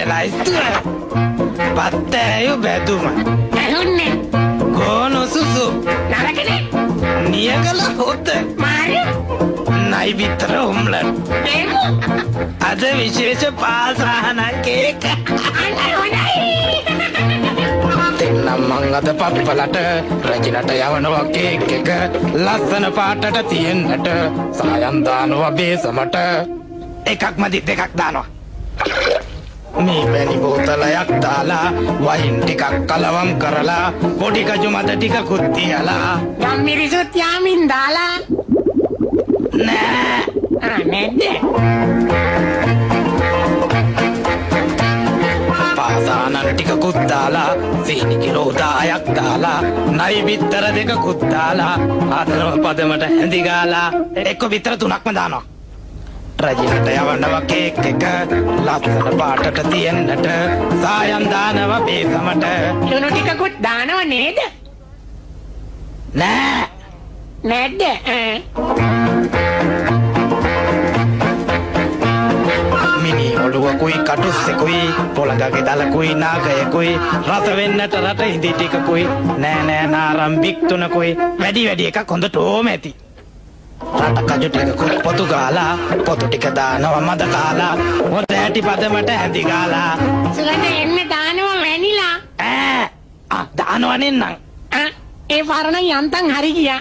ලයිස්තුව පත්තෑයු බැදුම ඇහුන්නේ ගෝනු සුසු නරකනේ නියගල හොත Marie නයි විතර උම්ලන් ඒකෝ අද විශේෂ පාසාහන කේක අන්න හොඳයි දෙන්නම් මං අද පප්පලට රැකිනට යවනවා කේක් එක ලස්සන පාටට තියෙන්නට සායම් දානවා බේසමට එකක් මදි දෙකක් දානවා මේ වැනි බෝතලයක් දාලා වයින් ටිකක් කලවම් කරලා පොඩි කජු මත ටිකකුත් තියලා ගම් මිරිසුත් යාමින් දාලා නෑ නැද්ද පාසානන් ටිකකුත් දාලා සීනි කිලෝ 10ක් දාලා නයි බිත්තර දෙකකුත් දාලා ආදරව පදමට හැඳි ගාලා එක්ක බිත්තර 3ක්ම දානවා රජිනට යවනවා කේක් එක ලස්සන පාටට තියෙන්නට සායම් දානවා බේසමට ලුණු ටිකකුත් දානව නේද නෑ නැද්ද මිනි ඔළුවකුයි කටුස්සෙකුයි පොළඟගේ දලකුයි නාගයකුයි රස වෙන්නට රට ඉදි ටිකකුයි නෑ නෑ නාරම් බික්තුනකුයි වැඩි එකක් හොඳට ඕම ඇති රට කජු ටිකකුත් පොතු ගාලා පොතු ටික දානවා මද කාලා හොඳ ඇටි පදමට හැඳි ගාලා සුගඳ එන්න දානව වැනිලා දානවා නෙන්නම් ඒ පරණ යන්තම් හරි ගියා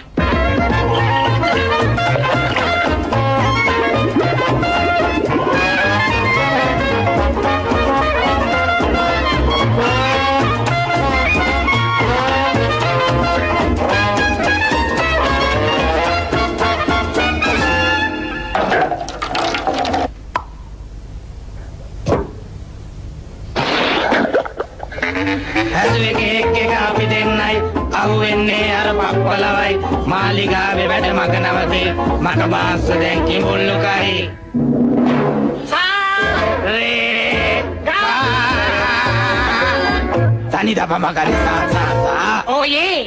හැදුවේ කේක් එක අපි දෙන්නයි අහුවෙන්නේ අර පප්පලවයි මාලිගාවේ වැඩ මග නවතේ මට බාස්ස දැන් කිඹුල්ලුකයි තනි දපම කරි සා ඕයේ